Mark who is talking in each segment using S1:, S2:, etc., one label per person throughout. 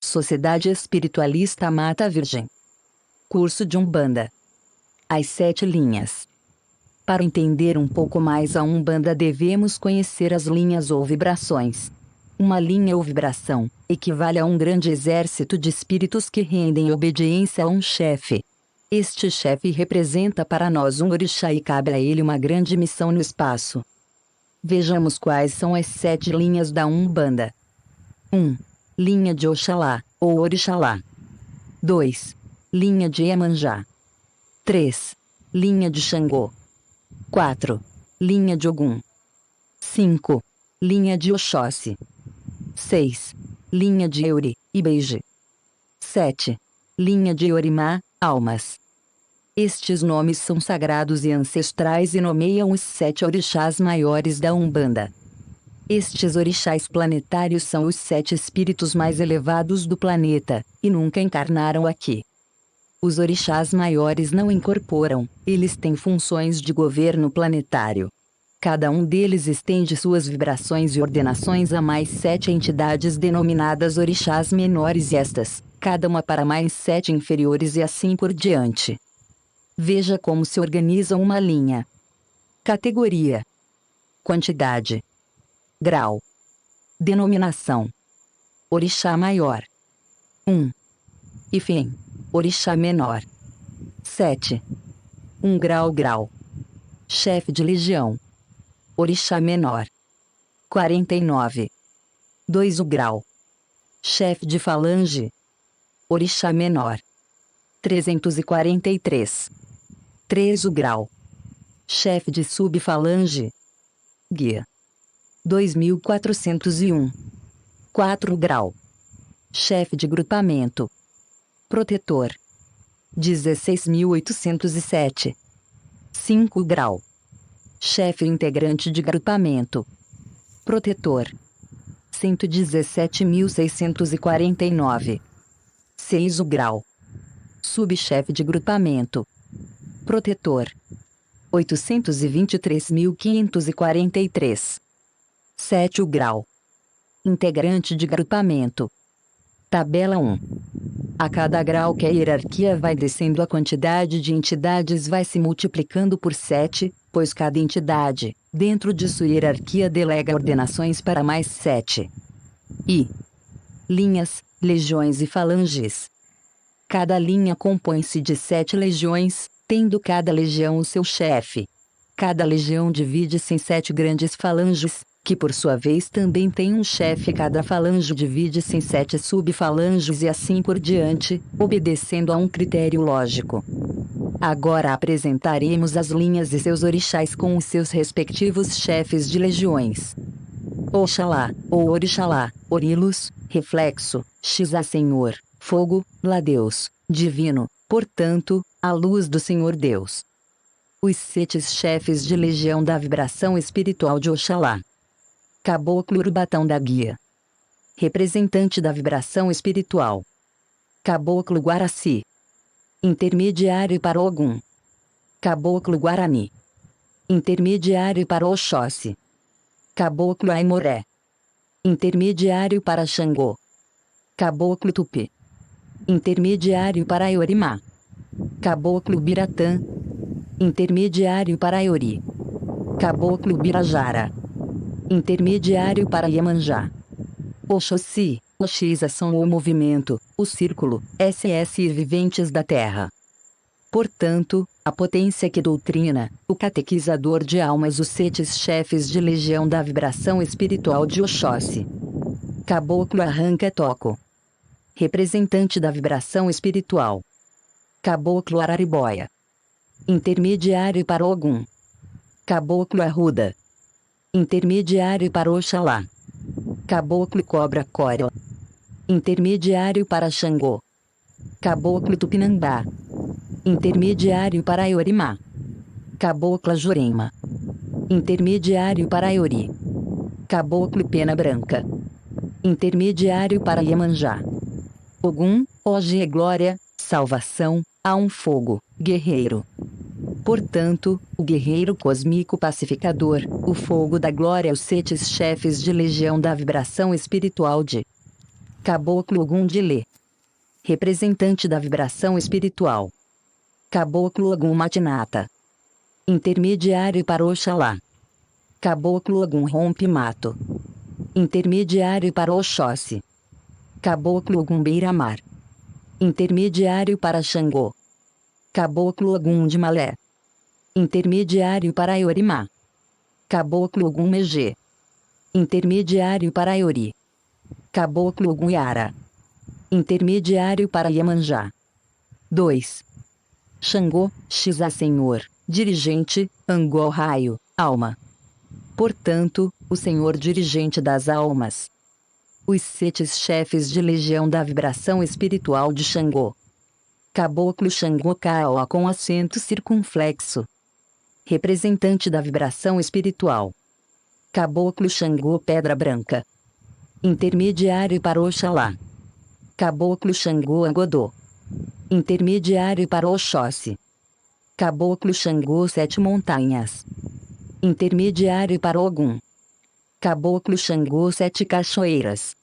S1: Sociedade Espiritualista Mata Virgem. Curso de Umbanda. As 7 linhas. Para entender um pouco mais a Umbanda devemos conhecer as linhas ou vibrações. Uma linha ou vibração equivale a um grande exército de espíritos que rendem obediência a um chefe. Este chefe representa para nós um orixá e cabe a ele uma grande missão no espaço. Vejamos quais são as 7 linhas da Umbanda. 1. Linha de Oxalá, ou Orixalá. 2. Linha de Iemanjá. 3. Linha de Xangô. 4. Linha de Ogum. 5. Linha de Oxóssi. 6. Linha de Euri, Ibeje. 7. Linha de Orimá, Almas. Estes nomes são sagrados e ancestrais e nomeiam os 7 orixás maiores da Umbanda. Estes orixás planetários são os 7 espíritos mais elevados do planeta, e nunca encarnaram aqui. Os orixás maiores não incorporam, eles têm funções de governo planetário. Cada um deles estende suas vibrações e ordenações a mais 7 entidades denominadas orixás menores e estas, cada uma para mais 7 inferiores e assim por diante. Veja como se organiza uma linha. Categoria. Quantidade. Grau. Denominação. Orixá maior. 1. Ifém. Orixá menor. 7. 1 grau. Chefe de legião. Orixá menor. 49. 2 grau. Chefe de falange. Orixá menor. 343. 3 grau. Chefe de subfalange. Guia. 2401. 4 grau. Chefe de grupamento. Protetor. 16.807. 5 grau. Chefe integrante de grupamento. Protetor. 117.649. 6 grau. Subchefe de grupamento. Protetor. 823.543. 7 grau. Integrante de grupamento. Tabela 1. A cada grau que a hierarquia vai descendo, a quantidade de entidades vai se multiplicando por 7, pois cada entidade, dentro de sua hierarquia, delega ordenações para mais 7. I. Linhas, legiões e falanges. Cada linha compõe-se de 7 legiões, tendo cada legião o seu chefe. Cada legião divide-se em 7 grandes falanges, que por sua vez também tem um chefe. Cada falange divide-se em 7 subfalanges e assim por diante, obedecendo a um critério lógico. Agora apresentaremos as linhas e seus orixás com os seus respectivos chefes de legiões. Oxalá, ou Orixalá, Orilos, reflexo, Xá Senhor, fogo, Lá Deus, divino, portanto, a luz do Senhor Deus. Os 7 chefes de legião da vibração espiritual de Oxalá. Caboclo Urubatão da Guia. Representante da vibração espiritual. Caboclo Guaraci. Intermediário para Ogum. Caboclo Guarani. Intermediário para Oxóssi. Caboclo Aimoré. Intermediário para Xangô. Caboclo Tupi. Intermediário para Iorimá. Caboclo Biratã. Intermediário para Iori. Caboclo Birajara. Intermediário para Iemanjá. Oxóssi, Oxis são o movimento, o círculo, SS e viventes da Terra. Portanto, a potência que doutrina, o catequizador de almas, os 7 chefes de legião da vibração espiritual de Oxóssi. Caboclo Arranca-Toco. Representante da vibração espiritual. Caboclo Araribóia. Intermediário para Ogum. Caboclo Arruda. Intermediário para Oxalá. Caboclo Cobra Córila. Intermediário para Xangô. Caboclo Tupinambá. Intermediário para Iorimá. Cabocla Jurema. Intermediário para Iori. Caboclo Pena Branca. Intermediário para Iemanjá. Ogum, Oje Glória, salvação, a um fogo, guerreiro. Portanto, o guerreiro cósmico pacificador, o fogo da glória, os 7 chefes de legião da vibração espiritual de Caboclo Ogum de Lê. Representante da vibração espiritual. Caboclo Ogum Matinata. Intermediário para Oxalá. Caboclo Ogum Rompe Mato. Intermediário para Oxóssi. Caboclo Ogum Beira-Mar. Intermediário para Xangô. Caboclo Ogum de Malé. Intermediário para Iorimá. Caboclo Ogum Megê. Intermediário para Iori. Caboclo Ogum Yara. Intermediário para Iemanjá. 2. Xangô, Xizá Senhor, dirigente, Angol Raio, alma. Portanto, o Senhor dirigente das almas. Os 7 chefes de legião da vibração espiritual de Xangô. Caboclo Xangô Kaoa com acento circunflexo. Representante da vibração espiritual. Caboclo Xangô Pedra Branca. Intermediário para Oxalá. Caboclo Xangô Agodô. Intermediário para Oxóssi. Caboclo Xangô 7 Montanhas. Intermediário para Ogum. Caboclo Xangô 7 Cachoeiras.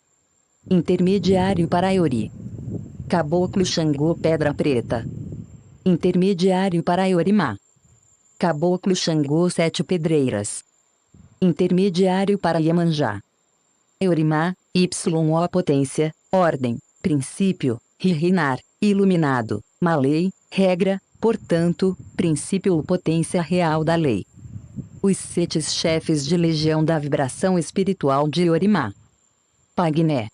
S1: Intermediário para Iori. Caboclo Xangô Pedra Preta. Intermediário para Iorimá. Caboclo Xangô 7 Pedreiras. Intermediário para Iemanjá. Iorimá, YO Potência, Ordem, Princípio, Rinar, Iluminado, Malei, Regra, portanto, Princípio ou Potência Real da Lei. Os 7 chefes de legião da vibração espiritual de Iorimá. Pagné.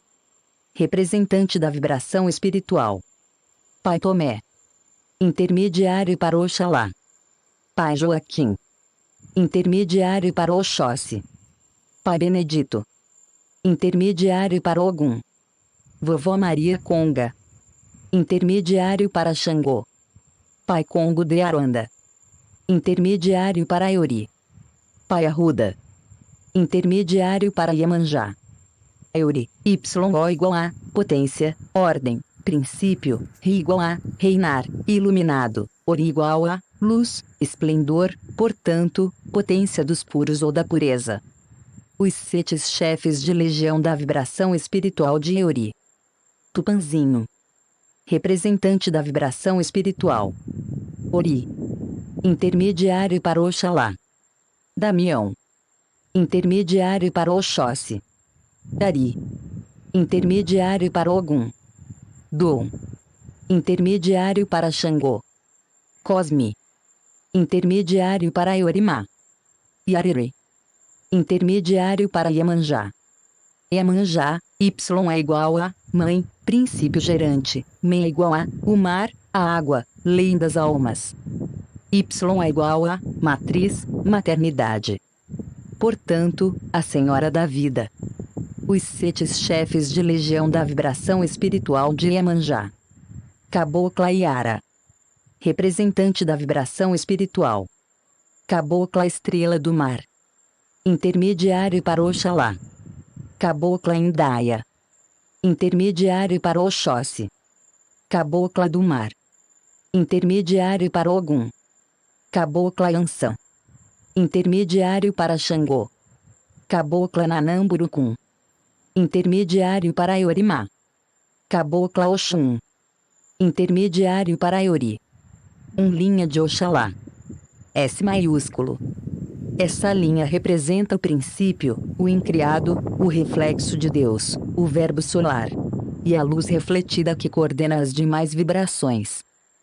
S1: Representante da vibração espiritual. Pai Tomé. Intermediário para Oxalá. Pai Joaquim. Intermediário para Oxóssi. Pai Benedito. Intermediário para Ogum. Vovó Maria Conga. Intermediário para Xangô. Pai Congo de Aranda. Intermediário para Iori. Pai Arruda. Intermediário para Iemanjá. Iori, YO igual a, potência, ordem, princípio, Ri igual a, reinar, iluminado, Ori igual a, luz, esplendor, portanto, potência dos puros ou da pureza. Os 7 chefes de legião da vibração espiritual de Iori. Tupanzinho. Representante da vibração espiritual. Ori. Intermediário para Oxalá. Damião. Intermediário para Oxóssi. Dari. Intermediário para Ogum. Dom. Intermediário para Xangô. Cosme. Intermediário para Iorimá. Yariri. Intermediário para Iemanjá. Iemanjá, Y é igual a, mãe, princípio gerante, Men é igual a, o mar, a água, lei das almas. Y é igual a, matriz, maternidade. Portanto, a Senhora da Vida. Os 7 chefes de legião da vibração espiritual de Iemanjá. Cabocla Yara. Representante da vibração espiritual. Cabocla Estrela do Mar. Intermediário para Oxalá. Cabocla Indaia. Intermediário para Oxóssi. Cabocla do Mar. Intermediário para Ogum. Cabocla Ançã. Intermediário para Xangô. Cabocla Nanamburucum. Intermediário para Iorimá. Cabocla Oxum. Intermediário para Iori. Linha de Oxalá. S maiúsculo. Essa linha representa o princípio, o incriado, o reflexo de Deus, o verbo solar. E a luz refletida que coordena as demais vibrações.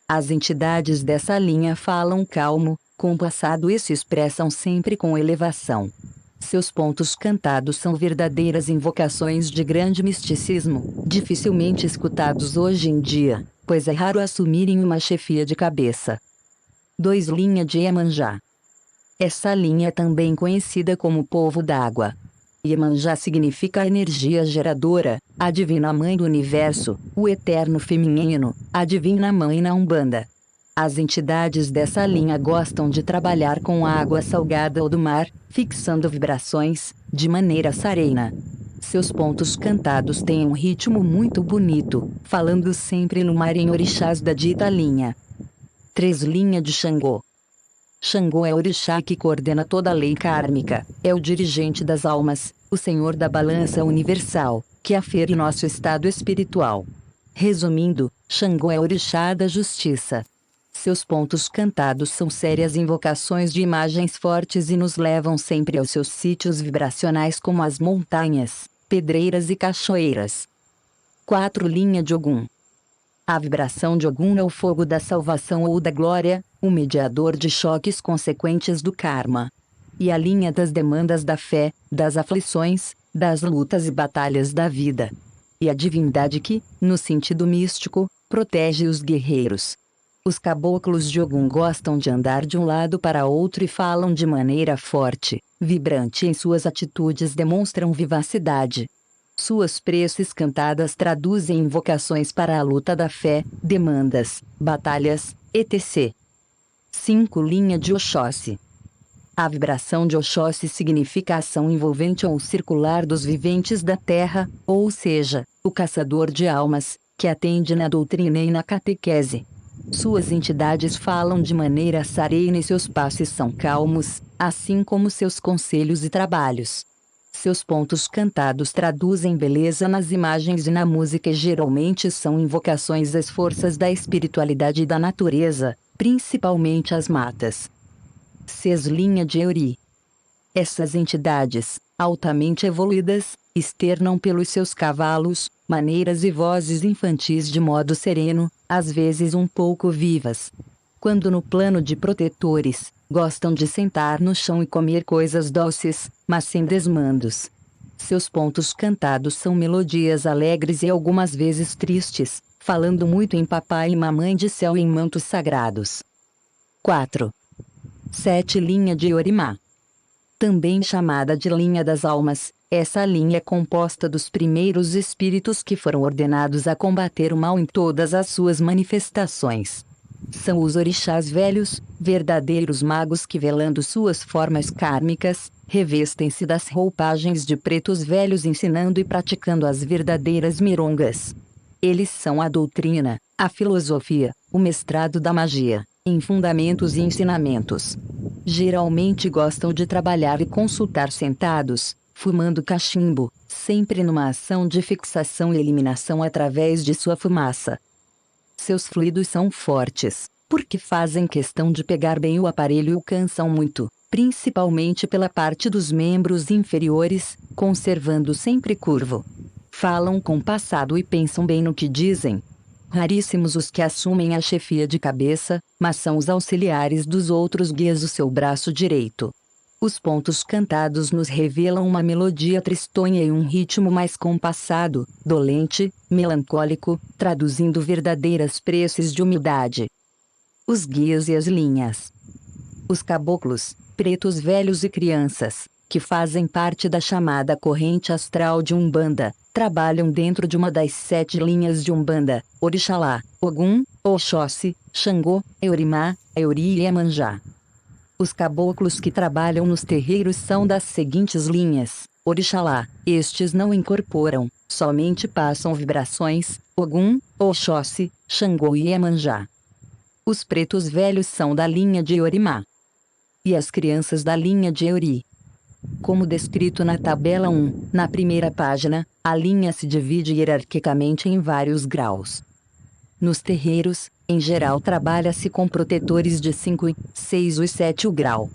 S1: As entidades dessa linha falam calmo, compassado e se expressam sempre com elevação. Seus pontos cantados são verdadeiras invocações de grande misticismo, dificilmente escutados hoje em dia, pois é raro assumirem uma chefia de cabeça. 2 Linha de Iemanjá. Essa linha é também conhecida como povo d'água. Iemanjá significa a energia geradora, a divina mãe do universo, o eterno feminino, a divina mãe na Umbanda. As entidades dessa linha gostam de trabalhar com água salgada ou do mar, fixando vibrações, de maneira serena. Seus pontos cantados têm um ritmo muito bonito, falando sempre no mar em orixás da dita linha. 3 Linha de Xangô. Xangô é o orixá que coordena toda a lei kármica, é o dirigente das almas, o Senhor da balança universal, que afere nosso estado espiritual. Resumindo, Xangô é orixá da justiça. Seus pontos cantados são sérias invocações de imagens fortes e nos levam sempre aos seus sítios vibracionais como as montanhas, pedreiras e cachoeiras. 4. Linha de Ogum. A vibração de Ogum é o fogo da salvação ou da glória, o mediador de choques consequentes do karma. E a linha das demandas da fé, das aflições, das lutas e batalhas da vida. E a divindade que, no sentido místico, protege os guerreiros. Os caboclos de Ogum gostam de andar de um lado para outro e falam de maneira forte, vibrante em suas atitudes demonstram vivacidade. Suas preces cantadas traduzem invocações para a luta da fé, demandas, batalhas, etc. 5. Linha de Oxóssi. A vibração de Oxóssi significa a ação envolvente ou circular dos viventes da Terra, ou seja, o caçador de almas, que atende na doutrina e na catequese. Suas entidades falam de maneira serena e seus passos são calmos, assim como seus conselhos e trabalhos. Seus pontos cantados traduzem beleza nas imagens e na música e geralmente são invocações às forças da espiritualidade e da natureza, principalmente as matas. 6. Linha de Euri. Essas entidades, altamente evoluídas, externam pelos seus cavalos, maneiras e vozes infantis de modo sereno, às vezes um pouco vivas. Quando no plano de protetores, gostam de sentar no chão e comer coisas doces, mas sem desmandos. Seus pontos cantados são melodias alegres e algumas vezes tristes, falando muito em papai e mamãe de céu em mantos sagrados. 4. 7. Linha de Orimá. Também chamada de linha das almas, essa linha é composta dos primeiros espíritos que foram ordenados a combater o mal em todas as suas manifestações. São os orixás velhos, verdadeiros magos que velando suas formas kármicas, revestem-se das roupagens de pretos velhos ensinando e praticando as verdadeiras mirongas. Eles são a doutrina, a filosofia, o mestrado da magia, em fundamentos e ensinamentos. Geralmente gostam de trabalhar e consultar sentados, fumando cachimbo, sempre numa ação de fixação e eliminação através de sua fumaça. Seus fluidos são fortes, porque fazem questão de pegar bem o aparelho e o cansam muito, principalmente pela parte dos membros inferiores, conservando sempre curvo. Falam com passado e pensam bem no que dizem. Raríssimos os que assumem a chefia de cabeça, mas são os auxiliares dos outros guias do seu braço direito. Os pontos cantados nos revelam uma melodia tristonha e um ritmo mais compassado, dolente, melancólico, traduzindo verdadeiras preces de humildade. Os guias e as linhas. Os caboclos, pretos velhos e crianças, que fazem parte da chamada corrente astral de Umbanda, trabalham dentro de uma das 7 linhas de Umbanda: Orixalá, Ogum, Oxóssi, Xangô, Eurimá, Euri e Iemanjá. Os caboclos que trabalham nos terreiros são das seguintes linhas: Orixalá, estes não incorporam, somente passam vibrações, Ogum, Oxóssi, Xangô e Iemanjá. Os pretos velhos são da linha de Eurimá. E as crianças da linha de Euri. Como descrito na tabela 1, na primeira página, a linha se divide hierarquicamente em vários graus. Nos terreiros, em geral trabalha-se com protetores de 5, 6 e 7 grau.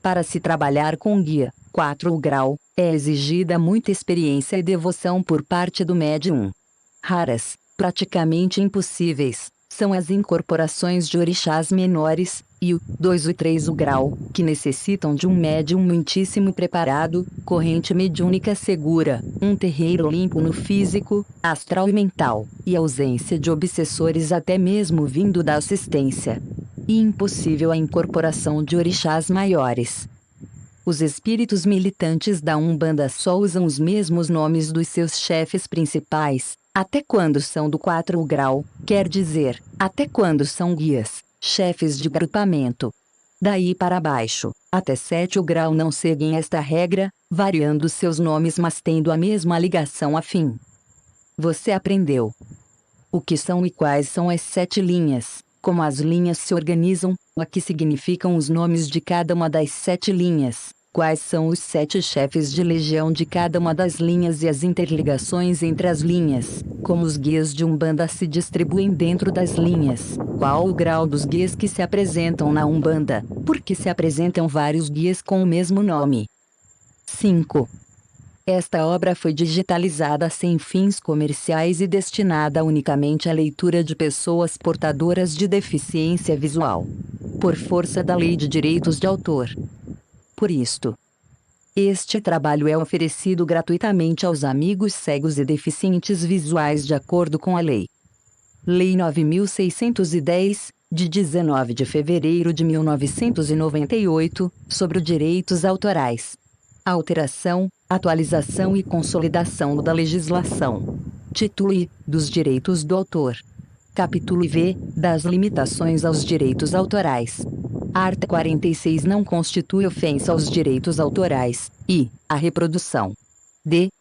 S1: Para se trabalhar com guia, 4 grau, é exigida muita experiência e devoção por parte do médium. Raras, praticamente impossíveis, são as incorporações de orixás menores, e o 2 e 3 grau, que necessitam de um médium muitíssimo preparado, corrente mediúnica segura, um terreiro limpo no físico, astral e mental, e ausência de obsessores até mesmo vindo da assistência. E impossível a incorporação de orixás maiores. Os espíritos militantes da Umbanda só usam os mesmos nomes dos seus chefes principais, até quando são do 4 grau, quer dizer, até quando são guias, chefes de grupamento. Daí para baixo, até 7 grau não seguem esta regra, variando seus nomes mas tendo a mesma ligação afim. Você aprendeu o que são e quais são as 7 linhas, como as linhas se organizam, o que significam os nomes de cada uma das 7 linhas, Quais são os 7 chefes de legião de cada uma das linhas e as interligações entre as linhas? Como os guias de Umbanda se distribuem dentro das linhas? Qual o grau dos guias que se apresentam na Umbanda? Por que se apresentam vários guias com o mesmo nome? 5. Esta obra foi digitalizada sem fins comerciais e destinada unicamente à leitura de pessoas portadoras de deficiência visual, por força da Lei de Direitos de Autor. Por isto, este trabalho é oferecido gratuitamente aos amigos cegos e deficientes visuais de acordo com a Lei 9.610, de 19 de fevereiro de 1998, sobre os direitos autorais. Alteração, atualização e consolidação da legislação. Título I, dos direitos do autor. Capítulo IV, das limitações aos direitos autorais. Art. 46 não constitui ofensa aos direitos autorais, e a reprodução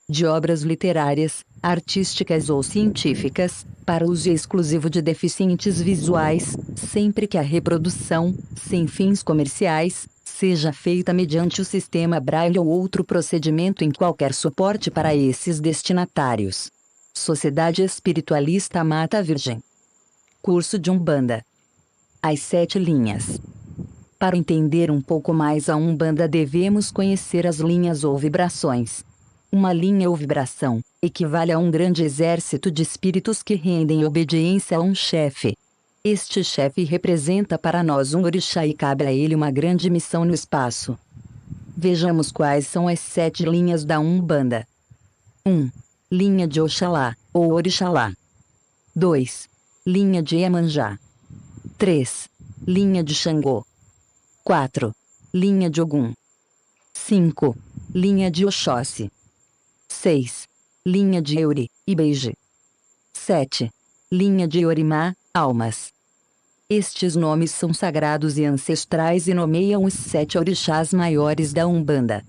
S1: de obras literárias, artísticas ou científicas, para uso exclusivo de deficientes visuais, sempre que a reprodução, sem fins comerciais, seja feita mediante o sistema Braille ou outro procedimento em qualquer suporte para esses destinatários. Sociedade Espiritualista Mata Virgem. Curso de Umbanda. As 7 linhas. Para entender um pouco mais a Umbanda devemos conhecer as linhas ou vibrações. Uma linha ou vibração equivale a um grande exército de espíritos que rendem obediência a um chefe. Este chefe representa para nós um orixá e cabe a ele uma grande missão no espaço. Vejamos quais são as 7 linhas da Umbanda. 1. Linha de Oxalá, ou Orixalá. 2. Linha de Iemanjá. 3. Linha de Xangô. 4. Linha de Ogum. 5. Linha de Oxóssi. 6. Linha de Euri, Ibeje. 7. Linha de Orimá, Almas. Estes nomes são sagrados e ancestrais e nomeiam os 7 orixás maiores da Umbanda.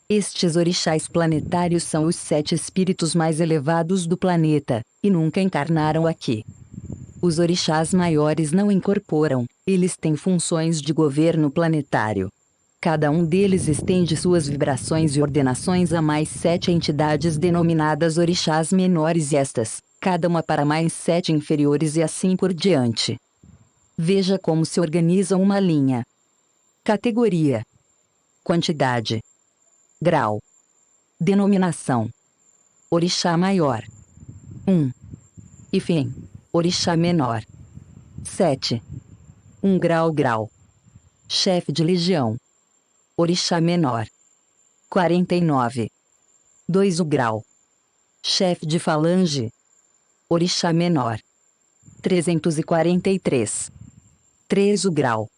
S1: Estes orixás planetários são os 7 espíritos mais elevados do planeta, e nunca encarnaram aqui. Os orixás maiores não incorporam, eles têm funções de governo planetário. Cada um deles estende suas vibrações e ordenações a mais 7 entidades denominadas orixás menores e estas, cada uma para mais 7 inferiores e assim por diante. Veja como se organiza uma linha. Categoria. Quantidade. Grau. Denominação. Orixá maior. 1. Ifém. Orixá menor. 7. 1 grau. Chefe de legião. Orixá menor. 49. 2 grau. Chefe de falange. Orixá menor. 343. 3 grau.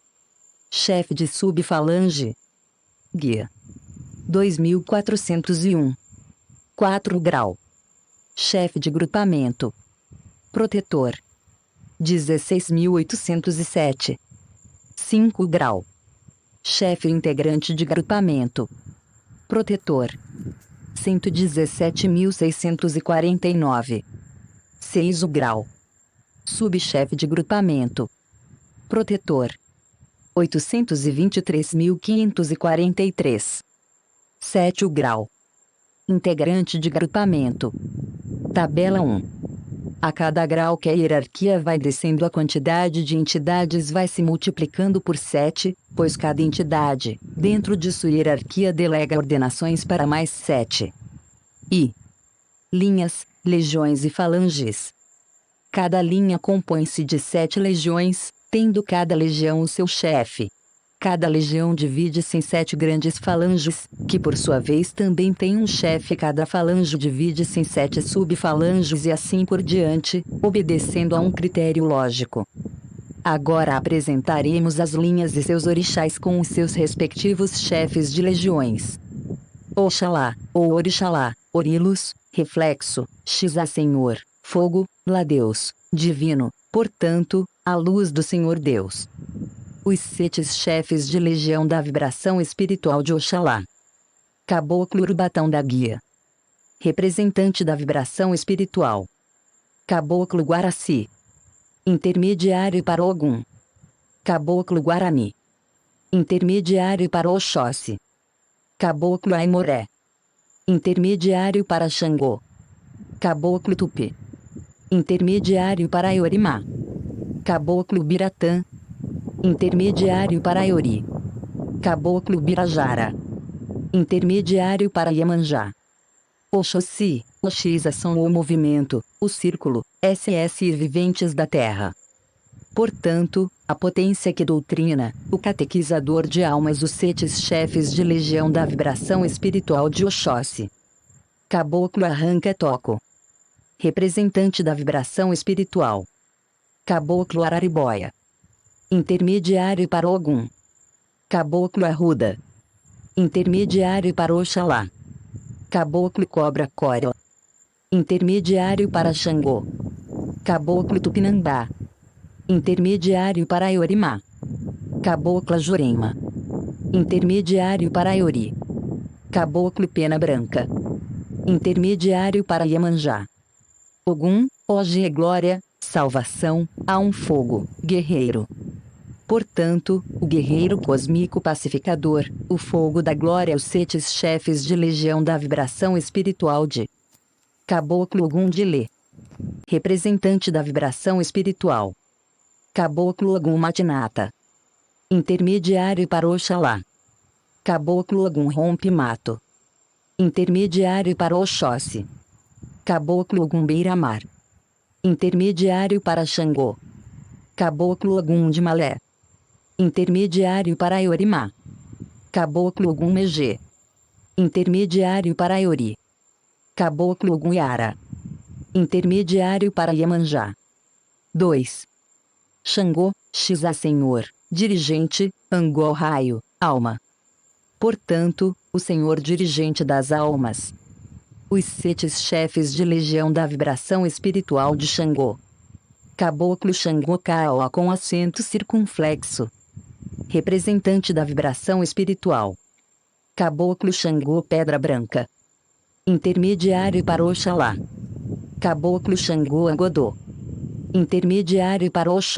S1: Chefe de subfalange. Guia. 2401. 4 grau. Chefe de grupamento. Protetor. 16.807. 5 grau. Chefe integrante de grupamento. Protetor. 117.649. 6 grau. Subchefe de grupamento. Protetor. 823.543. 7 grau. Integrante de grupamento. Tabela 1. A cada grau que a hierarquia vai descendo, a quantidade de entidades vai se multiplicando por 7, pois cada entidade, dentro de sua hierarquia, delega ordenações para mais 7. I. Linhas, legiões e falanges. Cada linha compõe-se de 7 legiões, tendo cada legião o seu chefe. Cada legião divide-se em 7 grandes falanges, que por sua vez também têm um chefe. Cada falange divide-se em 7 subfalanges e assim por diante, obedecendo a um critério lógico. Agora apresentaremos as linhas e seus orixás com os seus respectivos chefes de legiões. Oxalá, ou Orixalá, Orilos, reflexo, Xá Senhor, fogo, Lá Deus, divino, portanto, a luz do Senhor Deus. Os 7 chefes de legião da vibração espiritual de Oxalá. Caboclo Urubatão da Guia. Representante da vibração espiritual. Caboclo Guaraci. Intermediário para Ogum. Caboclo Guarani. Intermediário para Oxóssi. Caboclo Aimoré. Intermediário para Xangô. Caboclo Tupi. Intermediário para Iorimá. Caboclo Biratã. Intermediário para Iori. Caboclo Birajara. Intermediário para Iemanjá. Oxóssi, Oxização ou movimento, o círculo, SS e viventes da Terra. Portanto, a potência que doutrina, o catequizador de almas, os 7 chefes de legião da vibração espiritual de Oxóssi. Caboclo Arranca Toco. Representante da vibração espiritual. Caboclo Araribóia. Intermediário para Ogum. Caboclo Arruda. Intermediário para Oxalá. Caboclo Cobra Córeo. Intermediário para Xangô. Caboclo Tupinambá. Intermediário para Iorimá. Cabocla Jurema. Intermediário para Iori. Caboclo Pena Branca. Intermediário para Iemanjá. Ogum, Oje e Glória, salvação, há um fogo, guerreiro. Portanto, o guerreiro cósmico pacificador, o fogo da glória, os 7 chefes de legião da vibração espiritual de Caboclo Ogum de Lê. Representante da vibração espiritual. Caboclo Ogum Matinata. Intermediário para Oxalá. Caboclo Ogum Rompe Mato. Intermediário para Oxóssi. Caboclo Ogum Beira-Mar. Intermediário para Xangô. Caboclo Ogum de Malé. Intermediário para Iorimá. Caboclo Ogum Megê. Intermediário para Iori. Caboclo Ogum Yara. Intermediário para Iemanjá. 2. Xangô, Xizá Senhor, dirigente, Angol Raio, alma. Portanto, o Senhor dirigente das almas. Os 7 chefes de legião da vibração espiritual de Xangô. Caboclo Xangô Caoa com acento circunflexo. Representante da vibração espiritual. Caboclo Xangô Pedra Branca. Intermediário para Oxalá. Caboclo Xangô Agodô. Intermediário para Oxó.